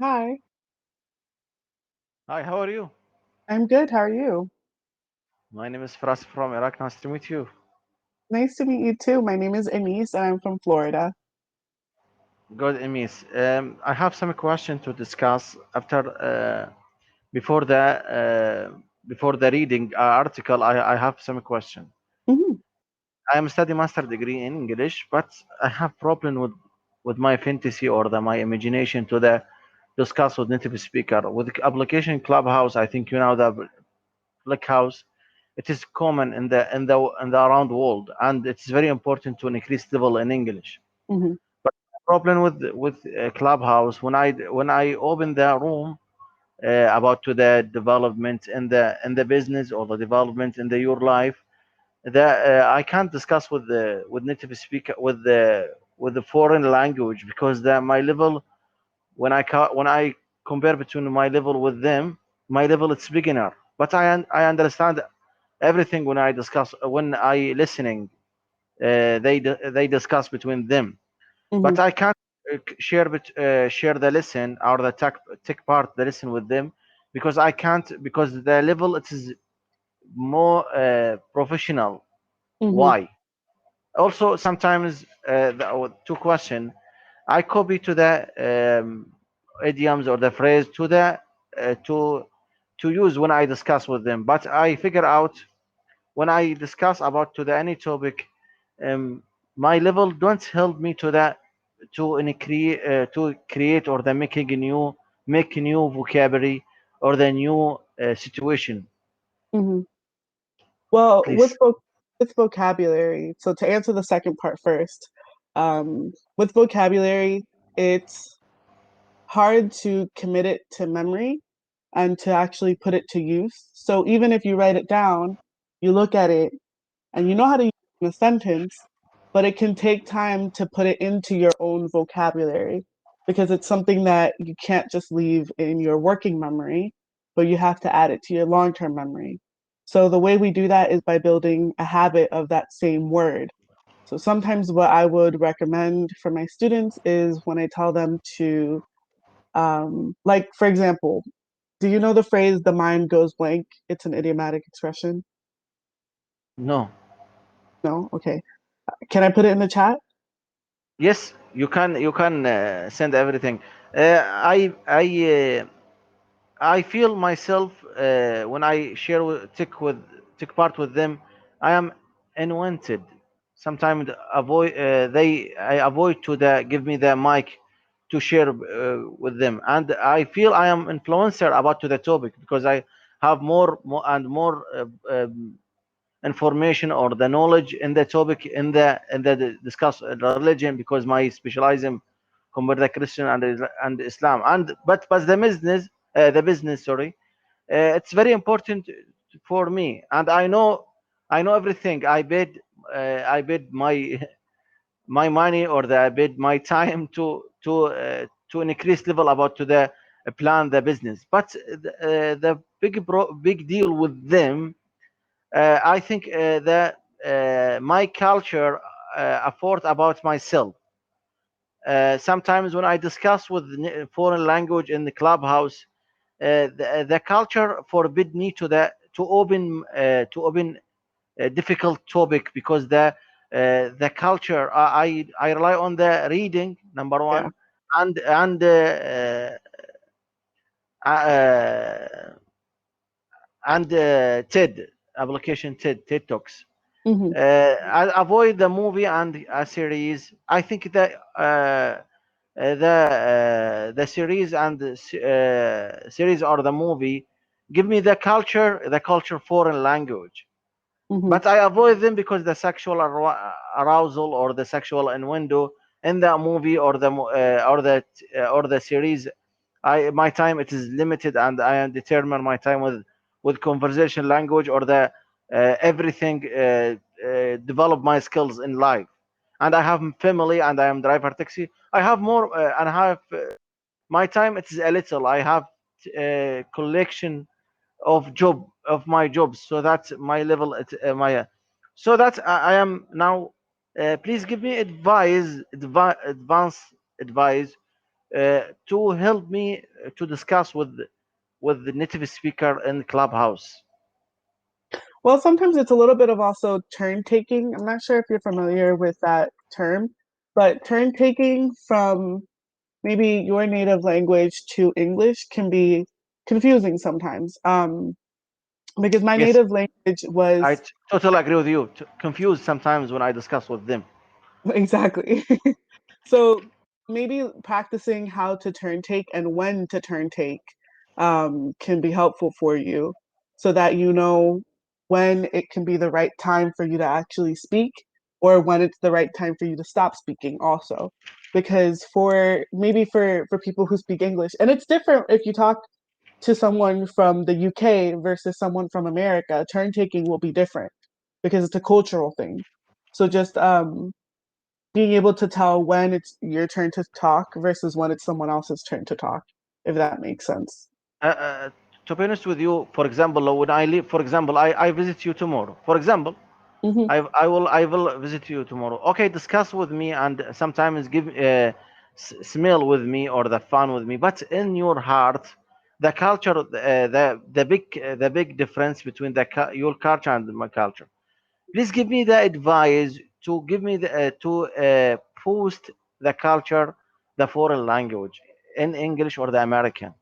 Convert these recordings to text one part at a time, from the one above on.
Hi, Hi, how are you? I'm good. How are you? My name is Faras from Iraq. Nice to meet you. Nice to meet you too. My name is Anise and I'm from Florida. Good, Emis. I have some question to discuss after before the reading article. I have some question. Hmm. I am study master degree in English, but I have problem with my fantasy or my imagination to the discuss with native speaker with application Clubhouse. I think you know the Clubhouse. It is common in the around world, and it's very important to increase level in English. Hmm. Problem with Clubhouse when I open the room about to the development in the business or the development in your life that I can't discuss with native speaker with the foreign language because my level when I compare between my level with them, my level it's beginner, but I understand everything when I discuss when I listening they discuss between them, Hmm. but I can't share the lesson or the tech part the lesson with them because I can't because the level it is more professional. Hmm. Why? Also, sometimes two question I copy to the idioms or the phrase to the to use when I discuss with them, but I figure out when I discuss about to the any topic, um, my level don't help me to that to create or the make new vocabulary or the new situation. Hmm. Well, Please. with vocabulary, so to answer the second part first, with vocabulary, it's hard to commit it to memory and to actually put it to use. So even if you write it down, you look at it and you know how to use it in a sentence, but it can take time to put it into your own vocabulary because it's something that you can't just leave in your working memory, but you have to add it to your long term memory. So the way we do that is by building a habit of that same word. So sometimes what I would recommend for my students is when I tell them to, like, for example, do you know the phrase "the mind goes blank"? It's an idiomatic expression. No. No? Okay. Can I put it in the chat? Yes, you can send everything. I feel myself when I share take part with them, I am unwanted. Sometimes I avoid to give me the mic to share with them, and I feel I am influencer about to the topic because I have more and more information or the knowledge in the topic in the discuss religion because my specialism compared to Christian and Islam but the business sorry, it's very important for me, and I know everything. I bet my my money or I bet my time to increase level about to the plan the business, but the big deal with them, I think that my culture afford about myself. Sometimes when I discuss with foreign language in the clubhouse, the culture forbid me to open a difficult topic because the culture I rely on the reading number Yeah. one and TED application TED Talks. Hmm. I avoid the movie and a series. I think that the series and series or the movie give me the culture foreign language, Hmm. but I avoid them because the sexual arousal or the sexual innuendo in the movie or the series. My time it is limited, and I determine my time with conversation language or the everything develop my skills in life. And I have family, and I am driver taxi. I have more, and I have my time. It is a little. I have collection of my jobs, so that's my level at my so that I am now. Please give me advice, advanced advice to help me to discuss with the native speaker in Clubhouse. Well, sometimes it's a little bit of also turn taking. I'm not sure if you're familiar with that term, but turn taking from maybe your native language to English can be confusing sometimes. Because my Yes, native language I was totally agree with you. Confused sometimes when I discuss with them. exactly. So maybe practicing how to turn take and when to turn take can be helpful for you so that you know when it can be the right time for you to actually speak or when it's the right time for you to stop speaking also. Because for maybe for people who speak English, and it's different if you talk to someone from the UK versus someone from America, turn taking will be different because it's a cultural thing. So just being able to tell when it's your turn to talk versus when it's someone else's turn to talk, if that makes sense. Uh, uh, to be honest with you, for example, when I leave, for example, I visit you tomorrow. For example, Hmm. I will visit you tomorrow. Okay, discuss with me and sometimes give smell with me or the fun with me. But in your heart, the culture, the big difference between your culture and my culture. Please give me the advice to give me to post the culture, the foreign language in English or the American.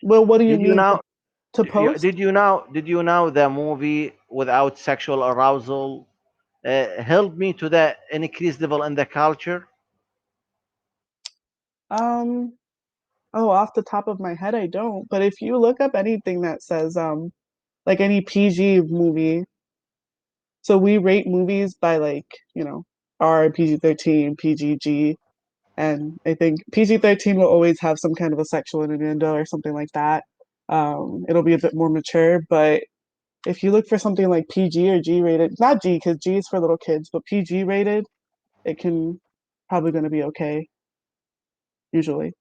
Well, what do you Did you mean know? to post? Did you know the movie without sexual arousal helped me to the increased level in the culture? Um, oh, off the top of my head, I don't. But if you look up anything that says like any PG movie, so we rate movies by like, R, PG-13, PGG, and I think PG-13 will always have some kind of a sexual innuendo or something like that. It'll be a bit more mature, but if you look for something like PG or G rated, not G because G is for little kids, but PG rated, it can probably going to be okay usually.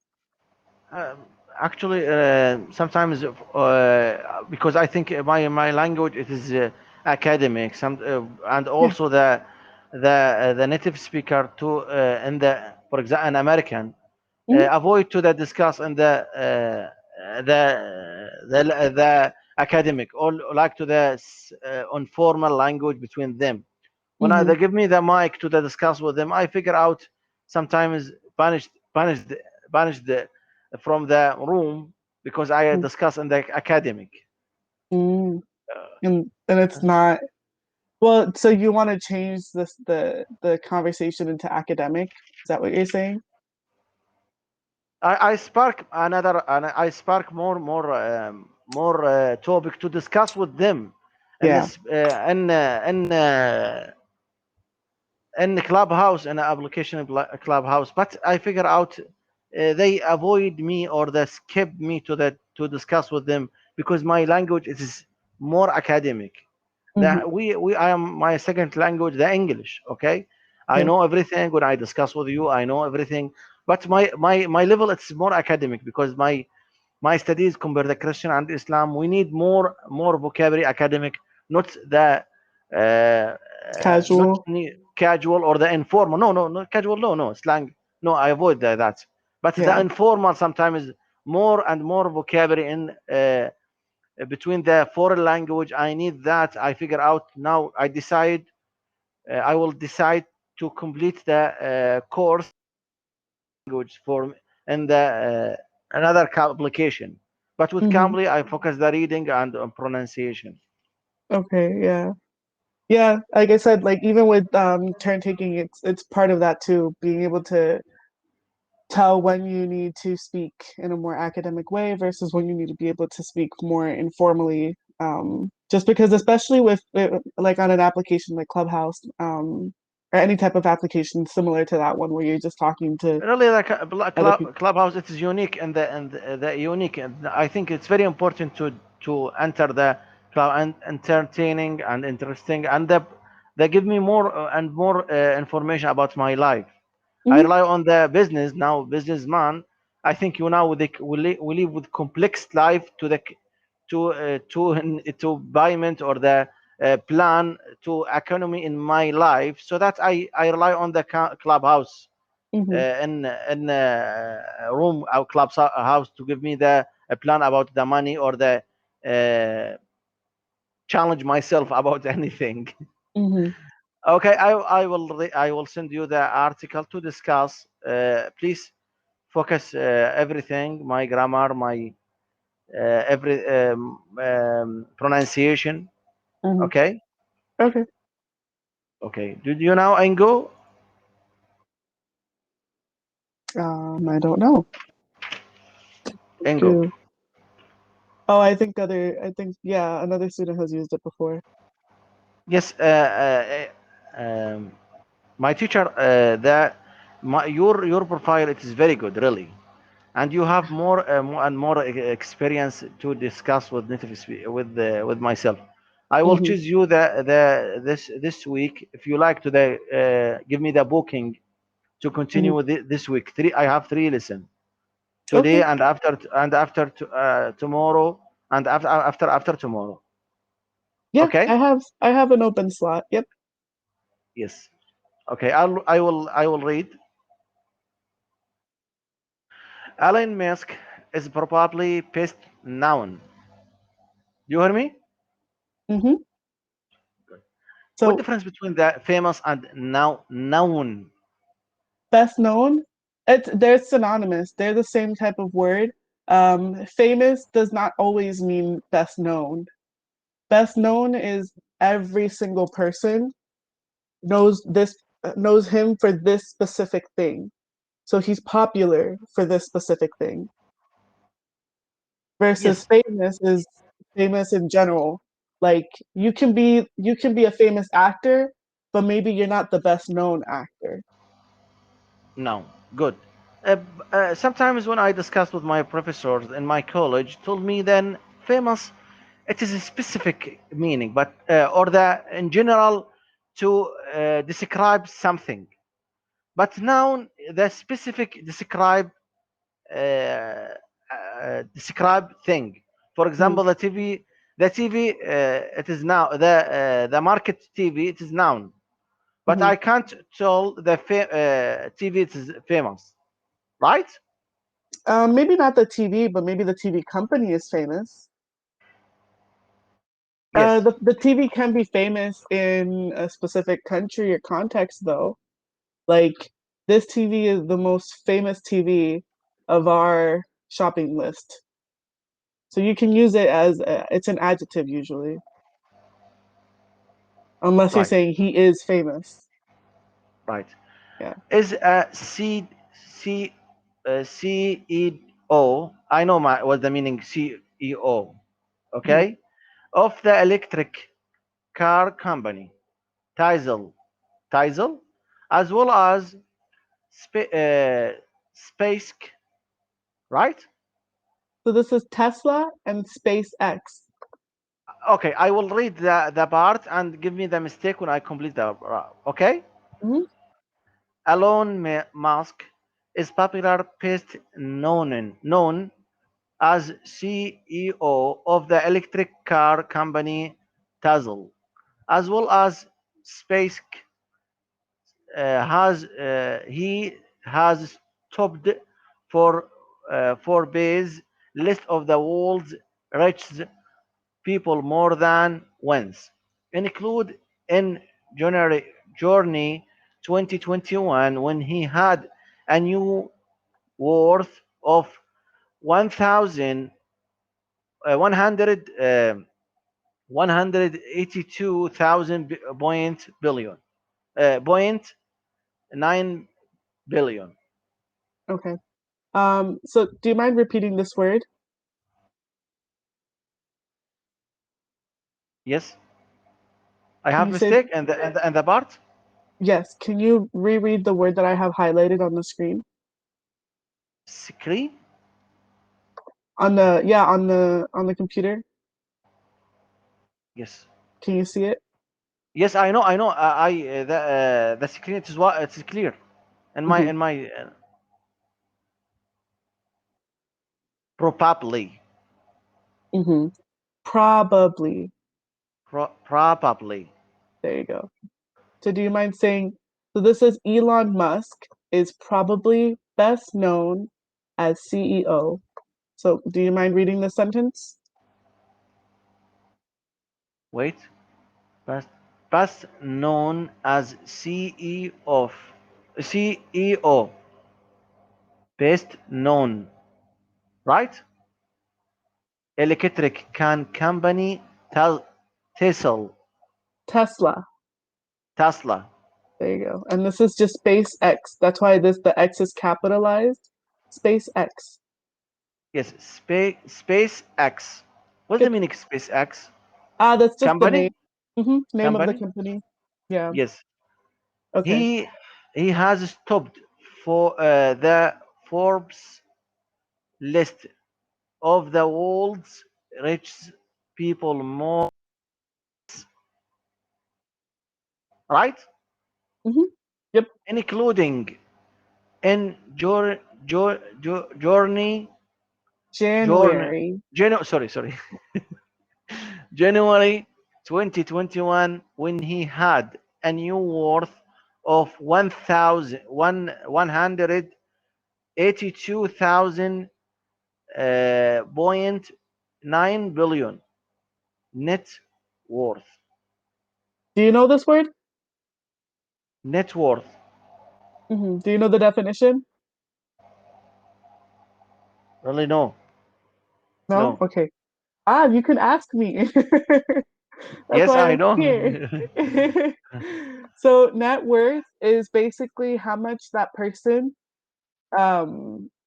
Uh, Actually, sometimes because I think my language it is academic, and Yeah. also the native speaker to in the for example an American Mhm. avoid to the discuss in the academic or like to the informal language between them. When Mhm. they give me the mic to the discuss with them, I figure out sometimes banished from the room because I Mhm. discuss in the academic. Mm. And it's not well. So you want to change the conversation into academic? Is that what you're saying? I spark another and I spark more topic to discuss with them in Yeah. this in the clubhouse in the application clubhouse, but I figure out they avoid me or they skip me to discuss with them because my language is more academic. Hmm. That we I am my second language the English. Okay, I Yeah. know everything when I discuss with you. I know everything, but my level it's more academic because my studies compare the Christian and Islam. We need more vocabulary academic, not the not Casual. casual or the informal. No, casual. No, slang. No, I avoid that. But the Yeah. informal sometimes more and more vocabulary in between the foreign language. I need that. I figure out now. I will decide to complete the course language for in the another application. But with Hmm. Cambly, I focus the reading and on pronunciation. Okay. Yeah. Yeah. Like I said, like even with turn taking, it's part of that too, being able to tell when you need to speak in a more academic way versus when you need to be able to speak more informally. Just because, especially with like on an application like Clubhouse, or any type of application similar to that one where you're just talking to Really, like other people. Clubhouse, it is unique and the unique. And I think it's very important to enter the club and entertaining and interesting, and they give me more and more information about my life. I Hmm. rely on the business now, businessman. I think you now we live with complex life to payment or the plan to economy in my life, so that I rely on the clubhouse Mhm. in a room or club house to give me the a plan about the money or the uh, challenge myself about anything. Mhm. Okay, I will send you the article to discuss. Please focus everything, my grammar, my every pronunciation. Mhm. Okay, Okay. okay. Did you now Ingo? I don't know. Ingo. Do Oh, I think yeah, another student has used it before. Yes. My teacher. Your profile it is very good, really, and you have more and more experience to discuss with with myself. I will Mhm. choose you this week if you like to give me the booking to continue Mhm. with this week. I have three lessons today Okay. and after tomorrow and after tomorrow. Yeah, Okay. I have an open slot. Yep. Yes. Okay. I will read. Elon Musk is probably best known. You hear me? Mhm. What So difference between the famous and now known? best known, they're synonymous. They're the same type of word. Famous does not always mean best known. Best known is every single person knows this knows him for this specific thing. So he's popular for this specific thing. Versus Yes. famous is famous in general. Like you can be a famous actor, but maybe you're not the best known actor. No. Good. Sometimes when I discussed with my professors in my college, told me then famous, it is a specific meaning, but or the in general to describe something. But now the specific describe thing. For Mhm. example, the TV, it is now the market TV. It is noun, but Mhm. I can't tell the TV it is famous, right? Maybe not the TV, but maybe the TV company is famous. Yes, The TV can be famous in a specific country or context, though. Like this TV is the most famous TV of our shopping list. So you can use it as it's an adjective usually, unless you're right, saying he is famous. right. Yeah. Is a C CEO. I know what the meaning CEO. Mhm. Okay, of the electric car company Tisel, Tisel, as well as Space, right? So this is Tesla and SpaceX. Okay, I will read the part and give me the mistake when I complete the. Okay, Mhm. Elon Musk is popular best known as CEO of the electric car company Tesla, as well as Space he has topped for Forbes list of the world's richest people more than once, include in January journey 2021 when he had a new worth of 1,100 182,000 point billion point 9 billion. Okay. So do you mind repeating this word? Yes, I Can have you say mistake and the part. yes? Can you reread the word that I have highlighted on the screen? Screen. On the yeah, on the computer. Yes, Can you see it? yes, I know. I the screen it is what it's clear Hmm. in my probably Hmm. Probably. probably There you go. So do you mind saying, so this is Elon Musk. is probably best known as CEO. So, do you mind reading the sentence? Wait. Best, best known as CEO. CEO. Best known. Right? Electric can company Tesla. Tesla. Tesla. There you go. And this is just SpaceX. That's why the X is capitalized. SpaceX. Yes. SpaceX. What's the Good. meaning of SpaceX? That's just the name. Company? Name of the Company? company. Yeah. Yes. Okay. He has stopped for the Forbes list of the world's richest people more, right? hmm Yep. Including in journey journey January. sorry January 2021, when he had a new worth of 182,000 point 9 billion net worth. Do you know this word? Net worth. Do you know the definition? Really? No. No? No. Okay. You can ask me. That's Yes, why I I'm know. here. So net worth is basically how much that person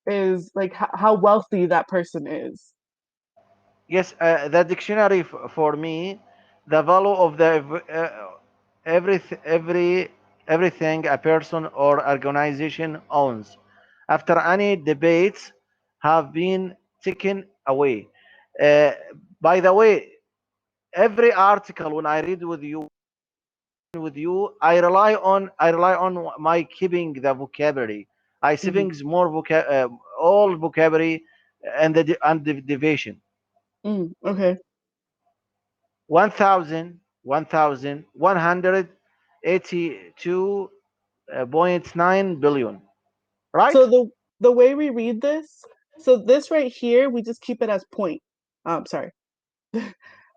is like how wealthy that person is. Yes, the dictionary for me, the value of the everything a person or organization owns, after any debates have been taken away. Uh, by the way, every article when I read with you, I rely on my keeping the vocabulary. I hmm savings more all vocabulary and the division. Okay. 1,182.9 billion, right? So the way we read this, so this right here, we just keep it as point. Sorry.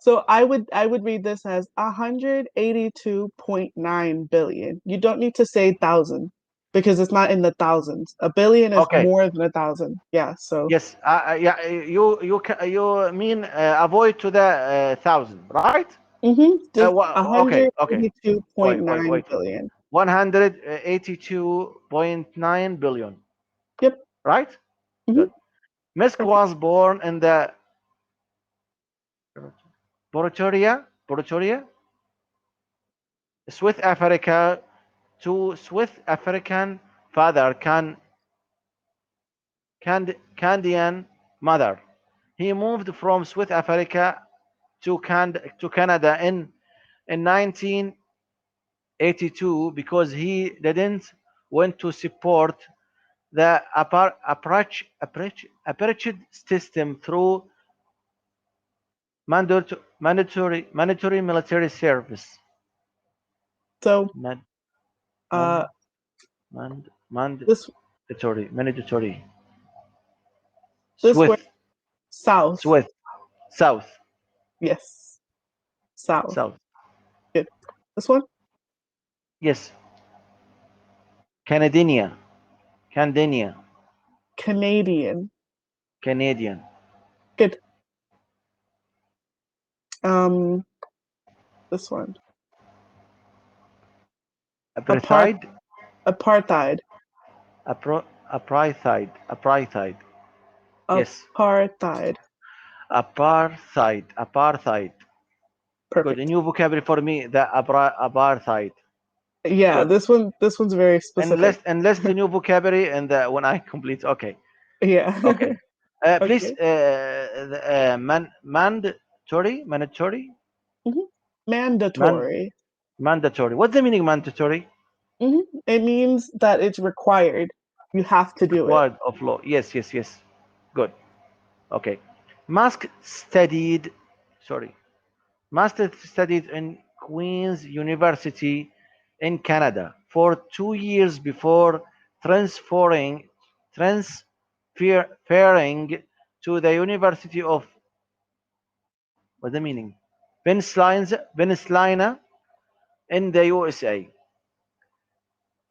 So I would read this as 182.9 billion. You don't need to say thousand because it's not in the thousands. A billion is Okay. more than a thousand. Yeah. So Yes. Yeah. You mean avoid to the thousand, right? just Okay. Okay. Wait. Wait. 182.9 Wait. billion. 182.9 billion, Yep. right? hmm Good. Musk Perfect. was born in the Pretoria, South Africa, to South African father, Canadian mother. He moved from South Africa to Canada in 1982 because he didn't want to support the apartheid system through mandatory military service. So Mand, mand, uh mand, this mandatory. this word Swift, south. Swift, South, Yes. South. South. Good. This one Yes, Canadian, Canadian, Canadian. Canadian. Good. Um this one apart Apartheid, apartheid. apartheid. Yes, Apartheid. apartheid. Good. A Perfect. new vocabulary for me. The apartheid. Yeah, Good. this one's very specific. Unless the new vocabulary and when I complete. Okay. Yeah. Okay. Please, Okay. mandatory, hmm man, Mandatory. mandatory. What's the meaning mandatory? It means that it's required. You have to do it. Required of law. Yes, yes, yes. Good. Okay. Musk studied. Sorry. Master studied in Queen's University in Canada for 2 years before transferring transferring to the University of what's the meaning? Pennsylvania in the USA,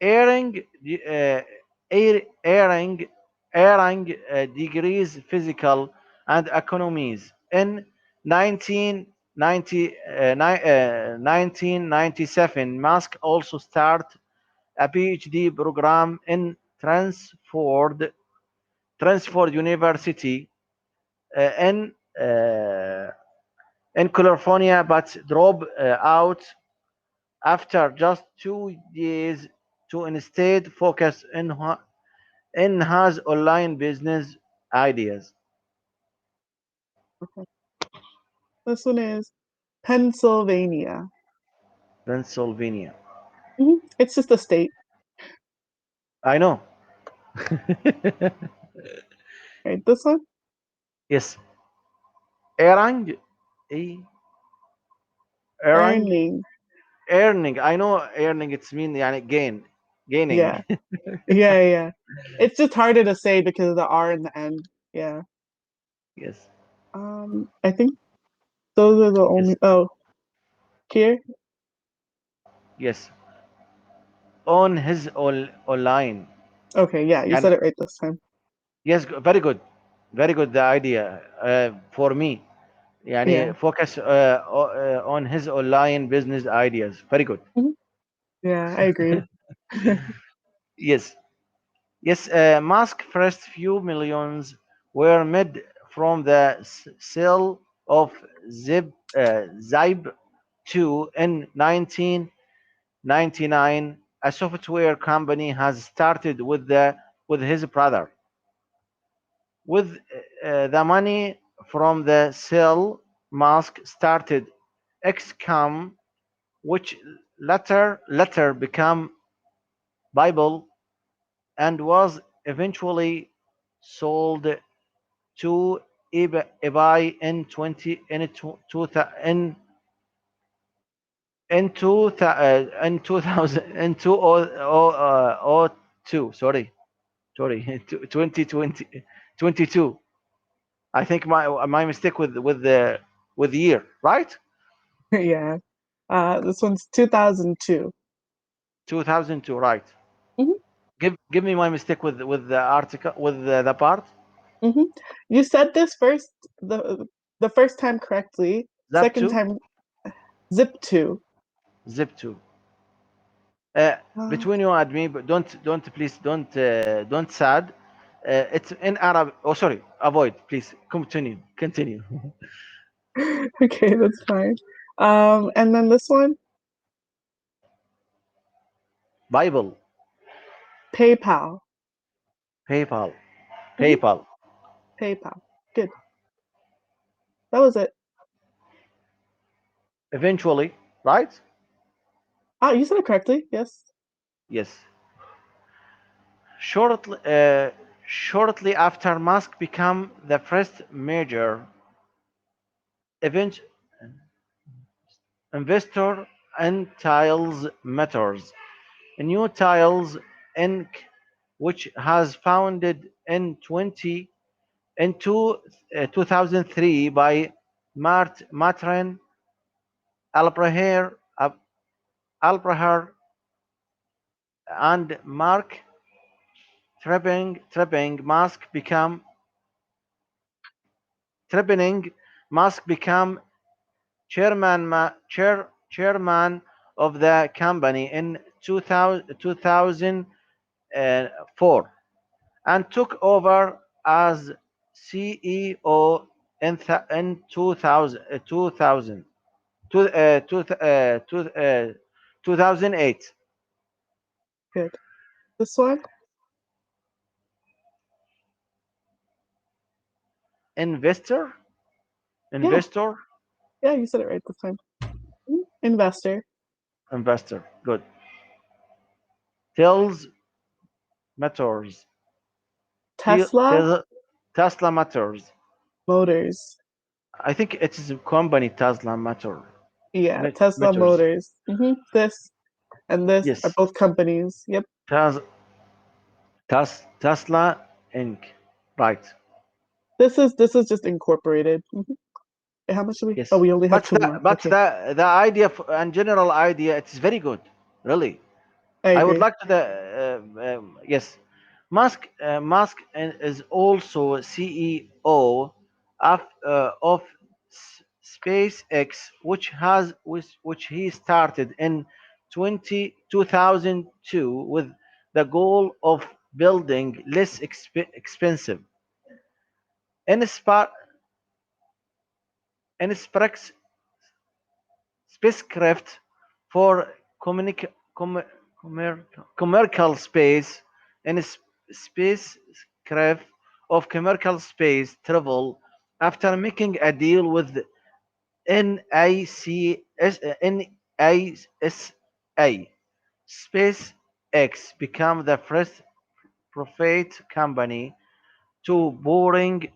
earning uh, earning degrees physical and economies in 1997. Musk also started a PhD program in Transford University in California, but dropped out after just 2 years to instead focus in his online business ideas. Okay. This one is Pennsylvania. Pennsylvania. It's just a state. I know. Right, this one? Yes. Erang, e, Erang, Earning. earning. I know earning. It's mean يعني gaining. Yeah. Yeah, yeah. It's just harder to say because of the R in the end. Yeah. Yes. I think those are the Yes. only. Oh, here. Yes. On his online. Okay, yeah, you And said it right this time. yes, very good. Very good the idea for me. يعني Yeah. focus on his online business ideas. Very good. Mhm. Yeah, I agree. Yes. Yes, Musk first few millions were made from the sale of Zybe 2 in 1999. A software company has started with his brother. With the money from the sale, Musk started XCOM, which later became Bible and was eventually sold to eBay in 20 in two, two, in 2000 in 2002. Sorry, 2020 22. I think my mistake with the year, right? Yeah. This one's 2002. 2002, right? hmm Give me my mistake with the article with the part. hmm You said this first, the first time correctly. Zap Second 2, time, zip two. Zip 2. Uh, Between you and me, but don't please don't sad. It's in Arab. Oh, sorry. Avoid, please. Continue. okay, that's fine. And then this one, Bible, PayPal. PayPal, hmm PayPal. PayPal. Good. That was it. Eventually, right? Ah, you said it correctly. Yes. Yes. Shortly, shortly after Musk became the first major event investor in Tiles Matters, New Tiles Inc., which has founded in 2003 by Matran Alpraher and Marc Tarpenning. Musk became chairman of the company in 2004 and took over as CEO in 2008. Good. This one, Investor, yeah, investor, yeah, you said it right this time. Investor. investor. Good. Tells Motors. Tesla Tesla Motors. Motors. I think it is a company Tesla Motor. Yeah, Tesla Motors. Motors. This and this are Yes. both companies. Yep. Tes- Tesla Inc. Right. This is just incorporated. How much do we? Yes. Oh, we only have two more. But Okay, the idea and general idea, it's very good. Really. I I would agree. like to the yes, Musk is also CEO of SpaceX, which he started in 2002 with the goal of building less expensive inspire inspire spacecraft for communic- com- commercial space and spacecraft of commercial space travel after making a deal with NASA. SpaceX became the first private company to bring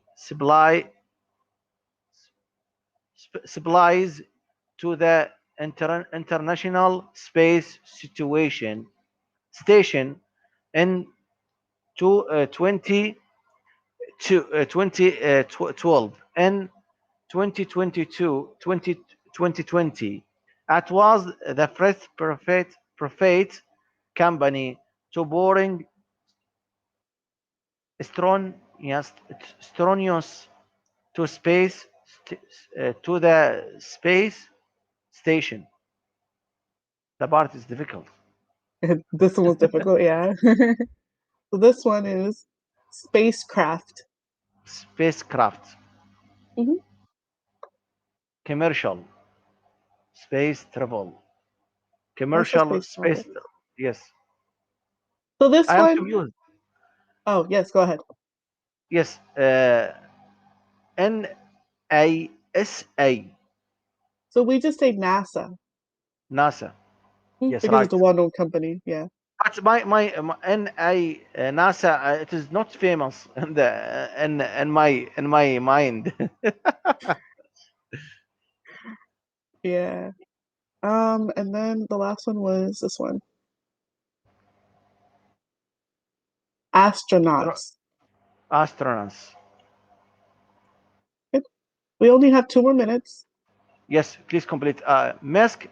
supplies to the International Space Station in 2012 and 2020. It was the first private company to bring astronauts to to the space station. The part is difficult. This one was difficult. Yeah. So this one is spacecraft. Spacecraft, Hmm. commercial space travel, Also commercial space space. travel. Yes, So this I am one, confused. oh yes, go ahead. Yes, NASA, So we just say NASA NASA. Yes, because it's right. a well-known company. Yeah. But my NA NASA, it is not famous in the in my mind. Yeah. And then the last one was this one, astronauts. Astronauts. Good. We only have 2 more minutes. Yes, please complete. Musk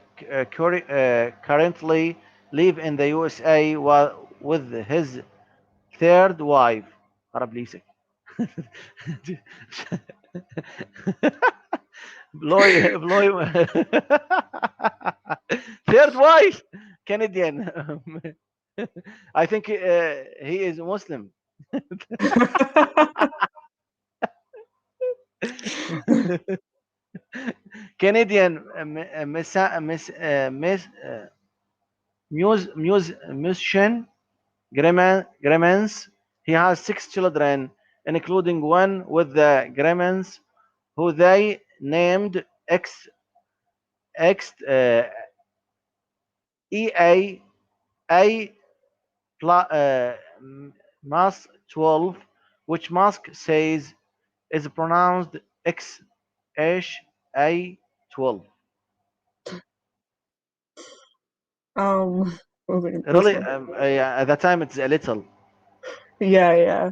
currently live in the USA with his third wife. Paraplegic. Bloy. Third wife, Canadian. I think he is Muslim. Canadian musician Gremens. He has six children, including one with the Gremens, who they named X EA A Mas 12, which Musk says is pronounced X A 12. Um, what was it? This Really, one. at that time it's a little. Yeah, yeah.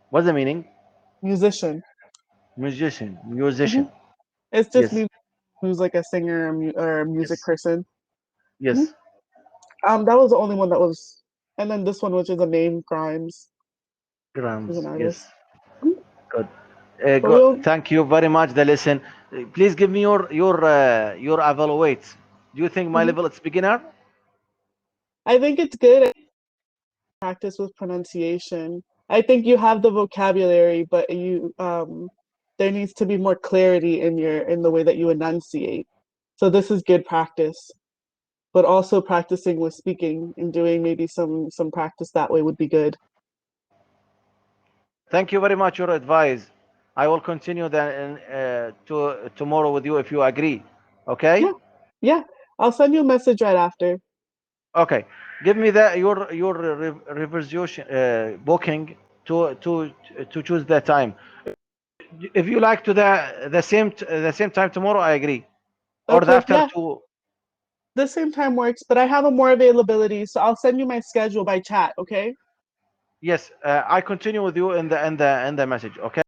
What's the meaning? Musician. Musician, Hmm. musician. It's just Yes, me who's like a singer or a music yes, person. Hmm. yes. That was the only one that was, and then this one, which is a name Grimes, who's an Grams. artist. Yes, Mhm. good. But we'll. Thank you very much. The lesson. Please give me your evaluate. Do you think my Mhm. level is beginner? I think it's good practice with pronunciation. I think you have the vocabulary, but there needs to be more clarity in the way that you enunciate. So this is good practice, but also practicing with speaking and doing maybe some practice that way would be good. Thank you very much. Your advice. I will continue then to tomorrow with you if you agree. Yeah, Okay. yeah. I'll send you a message right after. Okay. Give me your reversion booking to choose the time. If you like to the same time tomorrow, I agree. Or the Okay, after yeah. two. The same time works, but I have a more availability, so I'll send you my schedule by chat, okay? Yes, I continue with you in the message. Okay.